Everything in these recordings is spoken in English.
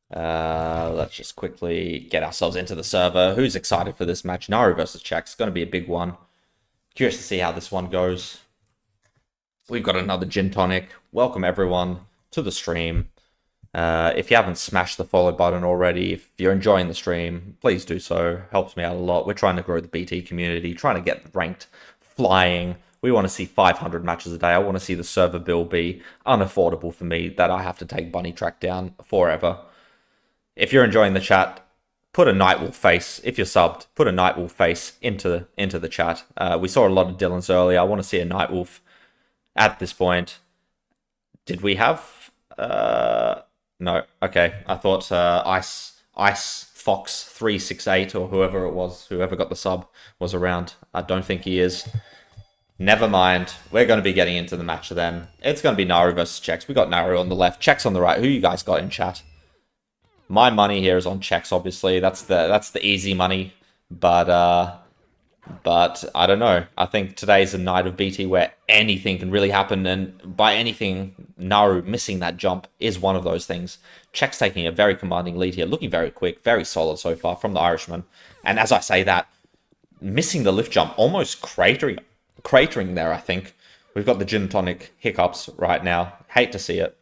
Let's just quickly get ourselves into the server. Who's excited for this match? Naru versus ch3kz. It's going to be a big one. Curious to see how this one goes. We've got another gin tonic. Welcome everyone to the stream. If you haven't smashed the follow button already, if you're enjoying the stream, please do so. Helps me out a lot. We're trying to grow the BT community, trying to get ranked flying. We want to see 500 matches a day. I want to see the server bill be unaffordable for me, that I have to take BunnyTrack down forever. If you're enjoying the chat, put a Nightwolf face. If you're subbed, put a Nightwolf face into the chat. We saw a lot of Dylan's earlier. I want to see a Nightwolf at this point. Did we have... No. Okay. I thought Ice Fox 368 or whoever it was, whoever got the sub, was around. I don't think he is. Never mind. We're going to be getting into the match then. It's going to be Naru versus ch3kz. We got Naru on the left, ch3kz on the right. Who you guys got in chat? My money here is on ch3kz, obviously. That's the easy money. But I don't know. I think today's a night of BT where anything can really happen, and by anything, Naru missing that jump is one of those things. ch3kz taking a very commanding lead here, looking very quick, very solid so far from the Irishman. And as I say that, missing the lift jump, almost cratering there, I think. We've got the gin tonic hiccups right now. Hate to see it.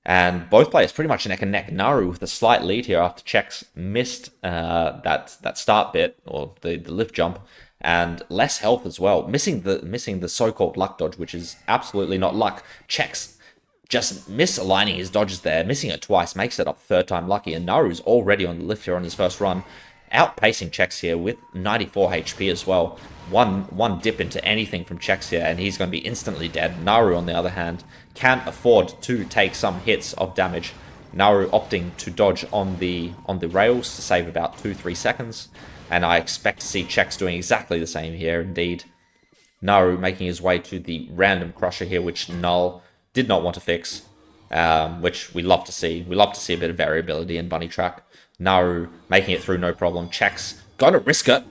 And both players pretty much neck and neck. Naru with a slight lead here after ch3kz missed that start bit, or the lift jump, and less health as well. Missing the so-called luck dodge, which is absolutely not luck. ch3kz just misaligning his dodges there, missing it twice, makes it up third time lucky, and Naru's already on the lift here on his first run, outpacing ch3kz here with 94 HP as well. One dip into anything from ch3kz here, and he's going to be instantly dead. Naru, on the other hand, can't afford to take some hits of damage. Naru opting to dodge on the rails to save about 2-3 seconds, and I expect to see ch3kz doing exactly the same here indeed. Naru making his way to the random crusher here, which Null did not want to fix, which we love to see. We love to see a bit of variability in BunnyTrack. Naru making it through no problem. ch3kz got to risk it,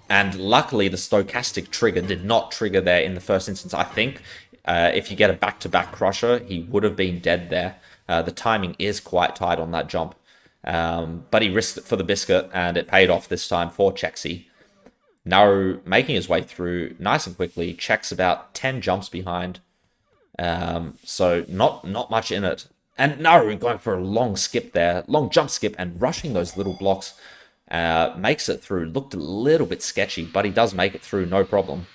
and luckily the stochastic trigger did not trigger there in the first instance. I think if you get a back-to-back crusher, he would have been dead there. The timing is quite tight on that jump, but he risked it for the biscuit, and it paid off this time for ch3kz. Naru making his way through nice and quickly. ch3kz about 10 jumps behind, so not much in it. And Naru going for a long skip there, long jump skip, and rushing those little blocks. Makes it through. Looked a little bit sketchy, but he does make it through, no problem.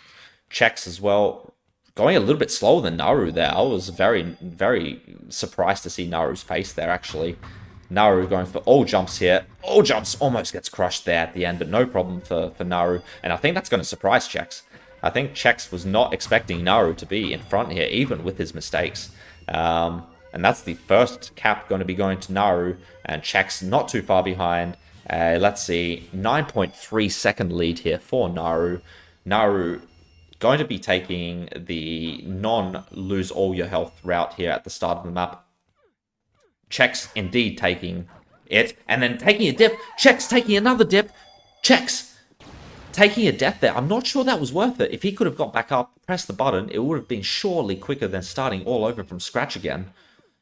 ch3kz as well, going a little bit slower than Naru there. I was very, very surprised to see Naru's pace there, actually. Naru going for all jumps here. All jumps, almost gets crushed there at the end, but no problem for Naru. And I think that's going to surprise ch3kz. I think ch3kz was not expecting Naru to be in front here, even with his mistakes. And that's the first cap going to be going to Naru, and ch3kz not too far behind. Let's see, 9.3 second lead here for Naru. Naru going to be taking the non-lose all your health route here at the start of the map. ch3kz indeed taking it, and then taking a dip. ch3kz taking another dip. ch3kz taking a death there. I'm not sure that was worth it. If he could have got back up, pressed the button, it would have been surely quicker than starting all over from scratch again.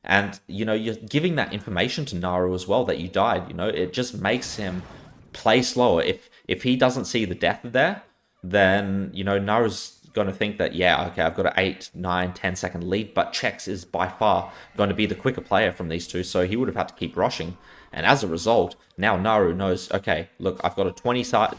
And, you know, you're giving that information to Naru as well, that you died, you know. It just makes him play slower. If he doesn't see the death there, then, you know, Naru's going to think that, yeah, okay, I've got an 8, 9, 10 second lead, but ch3kz is by far going to be the quicker player from these two, so he would have had to keep rushing. And as a result, now Naru knows, okay, look, I've got a 25,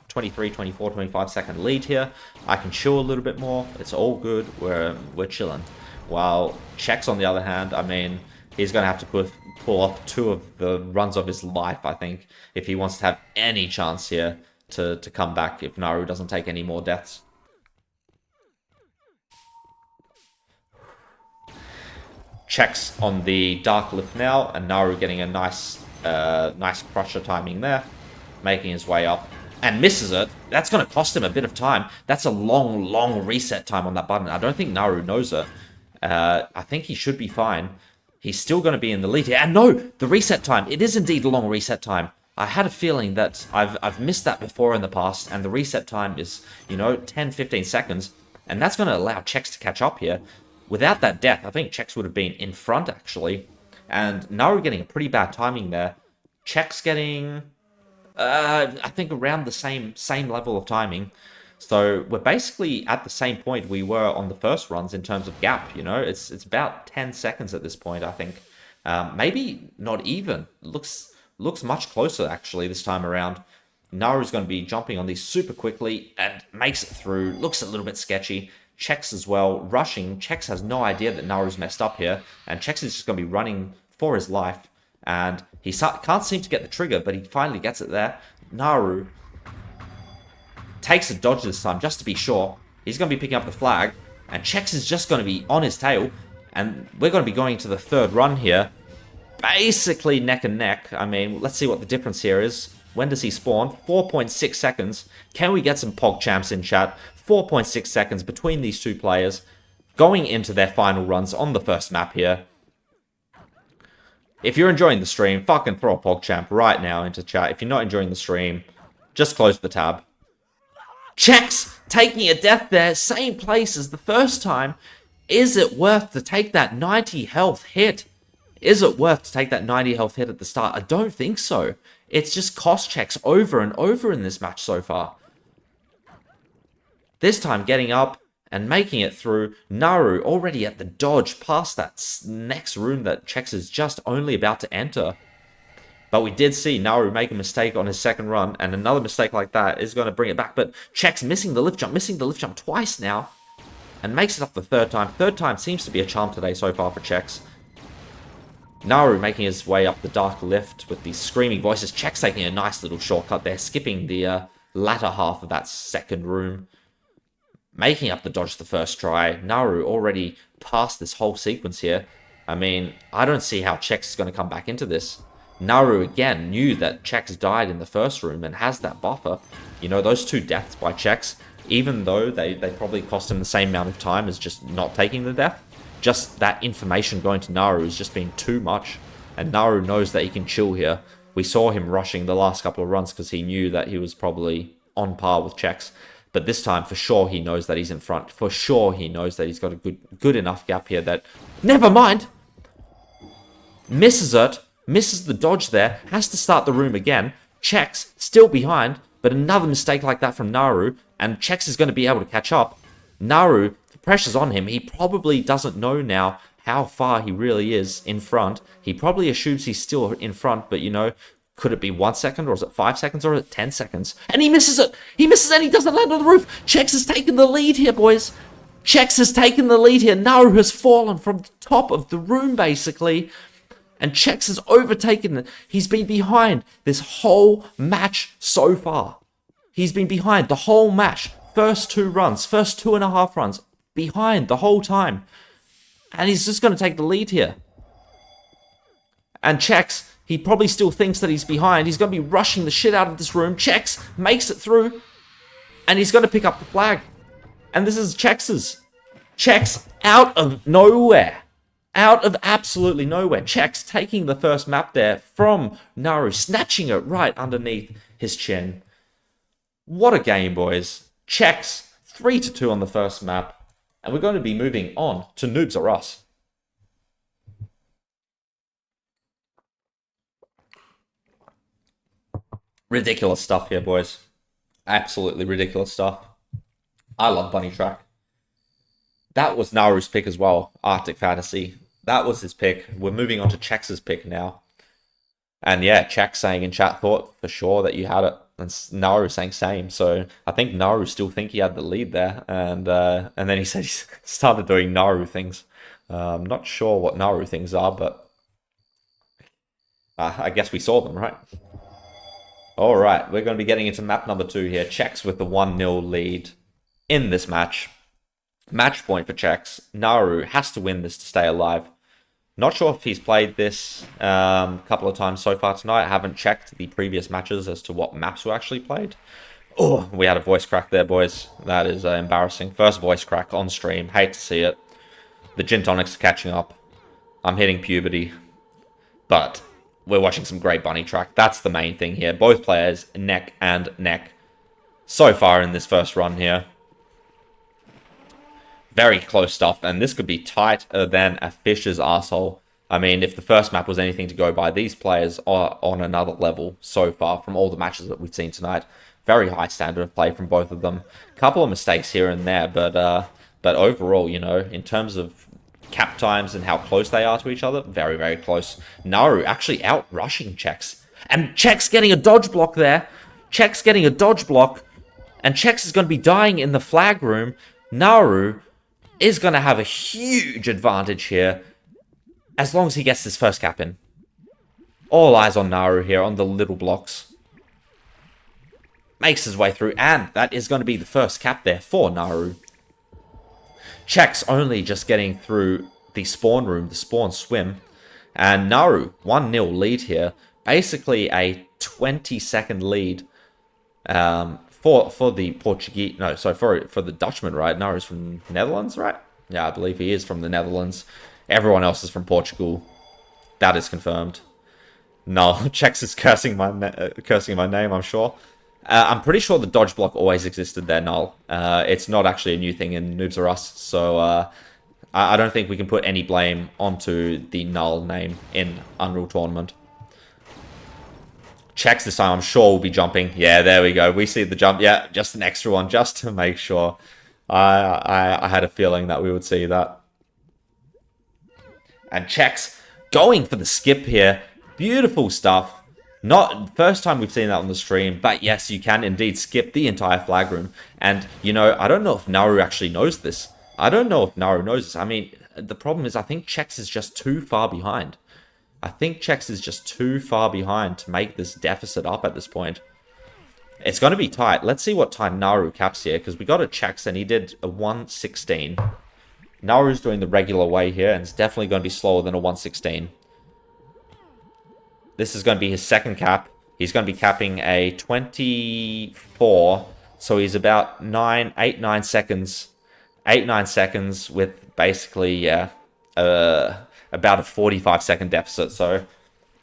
23, 24, 25 second lead here. I can chill a little bit more. It's all good. We're chilling. While ch3kz, on the other hand, I mean, he's going to have to pull off 2 of the runs of his life, I think, if he wants to have any chance here to come back, if Naru doesn't take any more deaths. ch3kz on the dark lift now, and Naru getting a nice crusher timing there, making his way up, and misses it. That's going to cost him a bit of time. That's a long reset time on that button. I don't think Naru knows it. I think he should be fine. He's still going to be in the lead here. And no, the reset time. It is indeed a long reset time. I had a feeling that I've missed that before in the past, and the reset time is, you know, 10, 15 seconds. And that's going to allow ch3kz to catch up here. Without that death, I think ch3kz would have been in front, actually. And Naru getting a pretty bad timing there. ch3kz getting, I think, around the same level of timing. So we're basically at the same point we were on the first runs in terms of gap, you know? It's about 10 seconds at this point, I think. Maybe not even. Looks much closer, actually, this time around. Naru's going to be jumping on these super quickly and makes it through. Looks a little bit sketchy. ch3kz as well, rushing. ch3kz has no idea that Naru's messed up here, and ch3kz is just going to be running for his life. And he can't seem to get the trigger, but he finally gets it there. Naru takes a dodge this time, just to be sure. He's going to be picking up the flag, and ch3kz is just going to be on his tail, and we're going to be going to the third run here. Basically neck and neck. I mean, let's see what the difference here is. When does he spawn? 4.6 seconds. Can we get some PogChamps in chat? 4.6 seconds between these two players going into their final runs on the first map here. If you're enjoying the stream, fucking throw a PogChamp right now into chat. If you're not enjoying the stream, just close the tab. ch3kz taking a death there, same place as the first time. Is it worth to take that 90 health hit? Is it worth to take that 90 health hit at the start? I don't think so. It's just cost ch3kz over and over in this match so far. This time getting up and making it through. Naru already at the dodge past that next room that ch3kz is just only about to enter. But we did see Naru make a mistake on his second run, and another mistake like that is going to bring it back. But ch3kz missing the lift jump twice now, and makes it up the third time. Third time seems to be a charm today so far for ch3kz. Naru making his way up the dark lift with these screaming voices. ch3kz taking a nice little shortcut there, skipping the latter half of that second room. Making up the dodge the first try. Naru already past this whole sequence here. I mean, I don't see how ch3kz is going to come back into this. Naru again knew that ch3kz died in the first room and has that buffer. You know, those two deaths by ch3kz, even though they probably cost him the same amount of time as just not taking the death, just that information going to Naru is just being too much. And Naru knows that he can chill here. We saw him rushing the last couple of runs because he knew that he was probably on par with ch3kz. But this time, for sure, he knows that he's in front. For sure, he knows that he's got a good enough gap here that... Never mind! Misses it. Misses the dodge there. Has to start the room again. ch3kz still behind. But another mistake like that from Naru. And ch3kz is going to be able to catch up. Naru, the pressure's on him. He probably doesn't know now how far he really is in front. He probably assumes he's still in front. But, you know... Could it be 1 second, or is it 5 seconds, or is it 10 seconds? And he misses it! He misses it and he doesn't land on the roof! ch3kz has taken the lead here, boys! ch3kz has taken the lead here. Naru has fallen from the top of the room, basically. And ch3kz has overtaken it. He's been behind this whole match so far. He's been behind the whole match. First 2 runs, first 2.5 runs. Behind the whole time. And he's just going to take the lead here. And ch3kz... He probably still thinks that he's behind. He's going to be rushing the shit out of this room. ch3kz makes it through. And he's going to pick up the flag. And this is ch3kz's. ch3kz out of nowhere. Out of absolutely nowhere. ch3kz taking the first map there from Naru. Snatching it right underneath his chin. What a game, boys. ch3kz 3-2 on the first map. And we're going to be moving on to Noobs-R-Us. Ridiculous stuff here, boys. Absolutely ridiculous stuff. I love BunnyTrack. That was Naru's pick as well, Arctic Fantasy. That was his pick. We're moving on to ch3kz's pick now. And yeah, ch3kz saying in chat, thought for sure that you had it. And Naru saying same. So I think Naru still think he had the lead there. And then he said he started doing Naru things. I'm not sure what Naru things are, but I guess we saw them, right? Alright, we're going to be getting into map number 2 here. ch3kz with the 1-0 lead in this match. Match point for ch3kz. Naru has to win this to stay alive. Not sure if he's played this a couple of times so far tonight. I haven't checked the previous matches as to what maps were actually played. Oh, we had a voice crack there, boys. That is embarrassing. First voice crack on stream. Hate to see it. The gin tonics are catching up. I'm hitting puberty. But... we're watching some great BunnyTrack. That's the main thing here. Both players neck and neck so far in this first run here. Very close stuff. And this could be tighter than a fish's arsehole. I mean, if the first map was anything to go by, these players are on another level so far from all the matches that we've seen tonight. Very high standard of play from both of them. Couple of mistakes here and there, but overall, you know, in terms of cap times and how close they are to each other, very, very close. Naru actually out-rushing ch3kz. And ch3kz getting a dodge block there. ch3kz getting a dodge block. And ch3kz is going to be dying in the flag room. Naru is going to have a huge advantage here, as long as he gets this first cap in. All eyes on Naru here, on the little blocks. Makes his way through, and that is going to be the first cap there for Naru. ch3kz only just getting through the spawn room, the spawn swim. And Naru, 1-0 lead here. Basically a 20-second lead for the Portuguese... No, so for the Dutchman, right? Naru's from the Netherlands, right? Yeah, I believe he is from the Netherlands. Everyone else is from Portugal. That is confirmed. No, ch3kz is cursing my name, I'm sure. I'm pretty sure the dodge block always existed there, Null. It's not actually a new thing in Noobs-R-Us, so I don't think we can put any blame onto the Null name in Unreal Tournament. ch3kz this time, I'm sure will be jumping. Yeah, there we go. We see the jump. Yeah, just an extra one, just to make sure. I had a feeling that we would see that. And ch3kz going for the skip here. Beautiful stuff. Not first time we've seen that on the stream, but yes, you can indeed skip the entire flag room. And, you know, I don't know if Naru actually knows this. I don't know if Naru knows this. I mean, the problem is I think ch3kz is just too far behind. I think ch3kz is just too far behind to make this deficit up at this point. It's going to be tight. Let's see what time Naru caps here, because we got a ch3kz and he did a 1:16. Naru's doing the regular way here, and it's definitely going to be slower than a 1:16. This is going to be his second cap. He's going to be capping a 24. So he's about 8-9 seconds. 8-9 seconds with basically about a 45-second deficit. So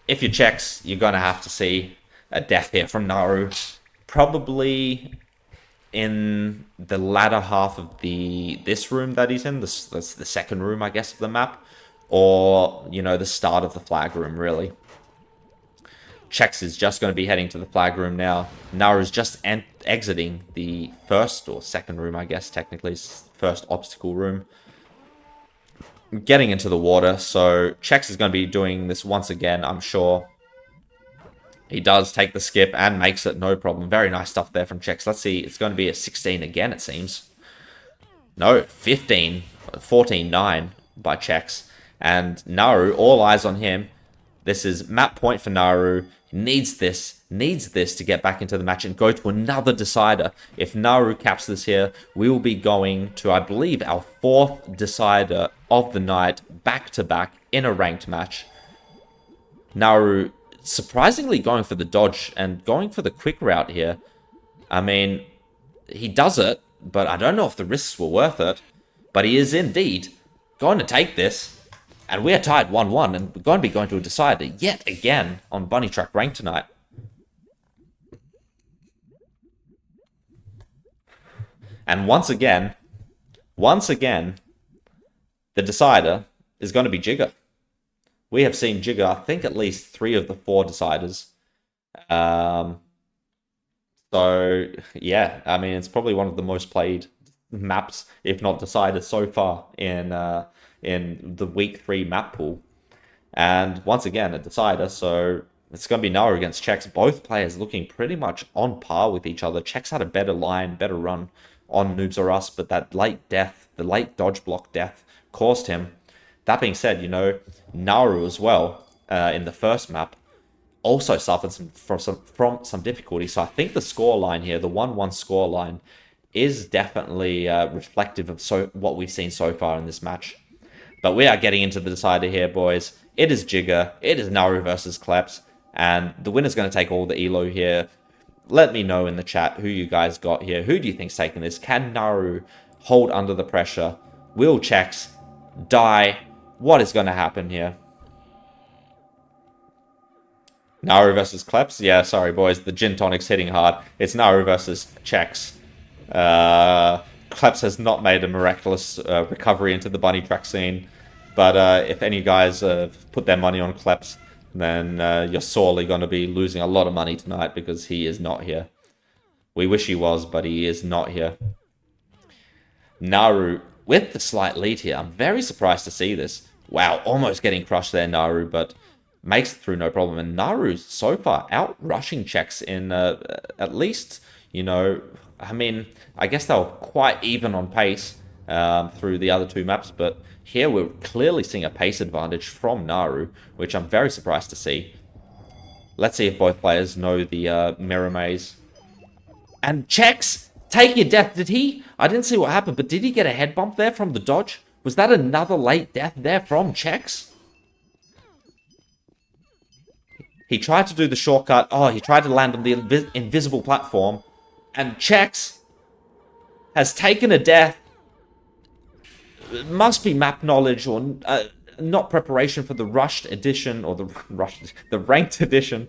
if you're ch3kz, you're going to have to see a death here from Naru. Probably in the latter half of this room that he's in. That's the second room, I guess, of the map. Or, you know, the start of the flag room, really. ch3kz is just going to be heading to the flag room now. Naru's just exiting the first or second room, I guess, technically. First obstacle room. Getting into the water, so ch3kz is going to be doing this once again, I'm sure. He does take the skip and makes it, no problem. Very nice stuff there from ch3kz. Let's see, it's going to be a 16 again, it seems. No, 15. 14-9 by ch3kz. And Naru, all eyes on him. This is map point for Naru. Needs this to get back into the match and go to another decider. If Naru caps this here, we will be going to, I believe, our 4th decider of the night, back-to-back, in a ranked match. Naru surprisingly going for the dodge and going for the quick route here. I mean, he does it, but I don't know if the risks were worth it. But he is indeed going to take this. And we are tied 1-1, and we're going to be going to a decider yet again on BunnyTrack Rank tonight. And once again, the decider is going to be Jigga. We have seen Jigga, I think, at least 3 of the 4 deciders. So, yeah, I mean, it's probably one of the most played maps, if not deciders, so far in the week 3 map pool. And once again, a decider, so it's going to be Naru against ch3kz. Both players looking pretty much on par with each other. ch3kz had a better line, better run on Noobs-R-Us, but that late death, the late dodge block death, caused him. That being said, you know, Naru as well, in the first map, also suffered from some difficulty. So I think the score line here, the 1-1 score line, is definitely reflective of what we've seen so far in this match. But we are getting into the decider here, boys. It is Jigga. It is Naru versus ch3kz. And the winner's going to take all the elo here. Let me know in the chat who you guys got here. Who do you think's taking this? Can Naru hold under the pressure? Will ch3kz die? What is going to happen here? Naru versus ch3kz? Yeah, sorry, boys. The gin tonic's hitting hard. It's Naru versus ch3kz. ch3kz has not made a miraculous recovery into the BunnyTrack scene. But if any guys put their money on Kleps, then you're sorely going to be losing a lot of money tonight because he is not here. We wish he was, but he is not here. Naru with the slight lead here. I'm very surprised to see this. Wow, almost getting crushed there, Naru, but makes it through no problem. And Naru so far out rushing checks in at least, you know, I mean, I guess they were quite even on pace through the other two maps, but here we're clearly seeing a pace advantage from Naru, which I'm very surprised to see. Let's see if both players know the mirror maze. And checks taking a death. Did he? I didn't see what happened, but did he get a head bump there from the dodge? Was that another late death there from checks? He tried to do the shortcut. Oh, he tried to land on the invisible platform. And checks has taken a death. It must be map knowledge or not preparation for the rushed edition or the ranked edition.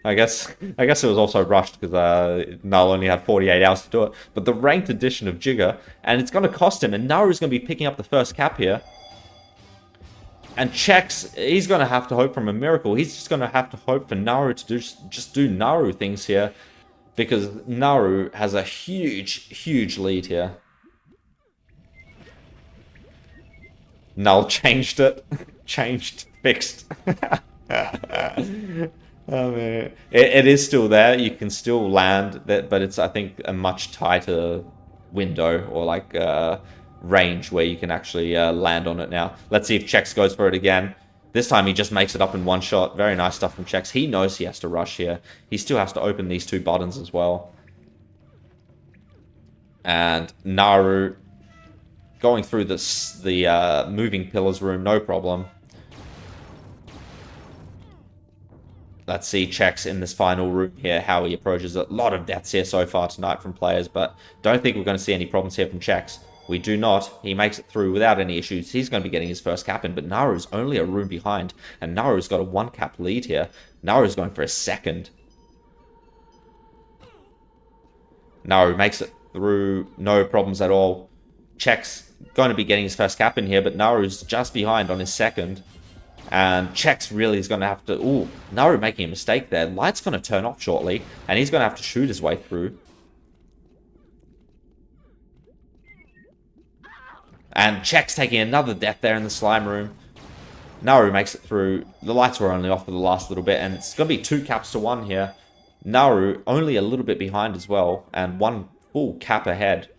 I guess it was also rushed because Null only had 48 hours to do it. But the ranked edition of Jigga, and it's going to cost him. And Naru's going to be picking up the first cap here. And checks, he's going to have to hope from a miracle. He's just going to have to hope for Naru to just do Naru things here. Because Naru has a huge lead here. Null changed it. Fixed. Oh man, it is still there. You can still land that, but it's, I think, a much tighter window or like range where you can actually land on it now. Let's see if Chex goes for it again. This time he just makes it up in one shot. Very nice stuff from Chex. He knows he has to rush here. He still has to open these two buttons as well. And Naru going through the moving pillars room, no problem. Let's see Chex in this final room here, how he approaches it. A lot of deaths here so far tonight from players, but don't think we're going to see any problems here from Chex. We do not. He makes it through without any issues. He's going to be getting his first cap in, but Naru's only a room behind, and Naru's got a 1 cap lead here. Naru's going for a second. Naru makes it through, no problems at all. Chex going to be getting his first cap in here, but Naru's just behind on his second. And Chex really is going to have to... Ooh, Naru making a mistake there. Light's going to turn off shortly, and he's going to have to shoot his way through. And Chex taking another death there in the slime room. Naru makes it through. The lights were only off for the last little bit, and it's going to be 2 caps to 1 here. Naru only a little bit behind as well, and 1 full cap ahead.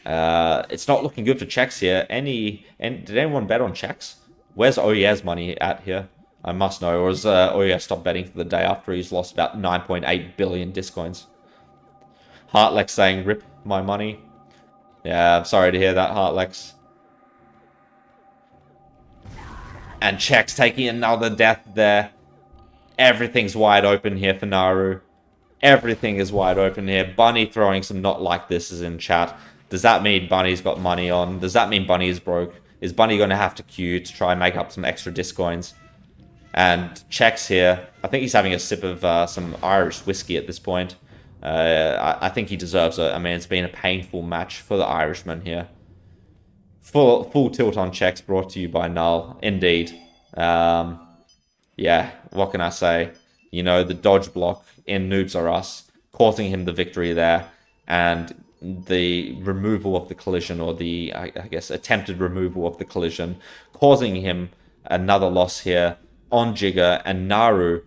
It's not looking good for Chex here. Did anyone bet on Chex? Where's Oyer's money at here? I must know. Or has Oyer stopped betting for the day after he's lost about 9.8 billion Discoins? Heartlex saying, rip my money. Yeah, I'm sorry to hear that, Heartlex. And Chex taking another death there. Everything's wide open here for Naru. Everything is wide open here. Bunny throwing some not like this is in chat. Does that mean Bunny's got money on? Does that mean Bunny is broke? Is Bunny going to have to queue to try and make up some extra Discoins? And Chex here. I think he's having a sip of some Irish whiskey at this point. I think he deserves it. I mean, it's been a painful match for the Irishman here. Full tilt on Chex brought to you by Null. Indeed. Yeah, what can I say? You know, the dodge block in Noobs-R-Us, causing him the victory there. And the removal of the collision, or the, I guess, attempted removal of the collision, causing him another loss here on Jigga. And Naru,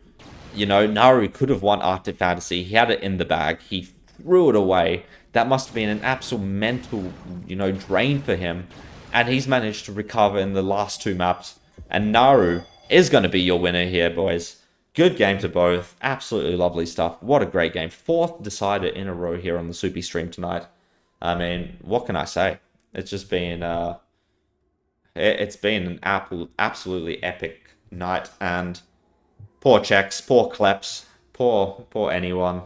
you know, Naru could have won Arctic Fantasy. He had it in the bag. He threw it away. That must have been an absolute mental, you know, drain for him. And he's managed to recover in the last 2 maps. And Naru is going to be your winner here, boys. Good game to both. Absolutely lovely stuff. What a great game. 4th decider in a row here on the Soupy stream tonight. I mean, what can I say? It's just been... it's been an absolutely epic night. And poor Chex, poor Kleps, poor anyone.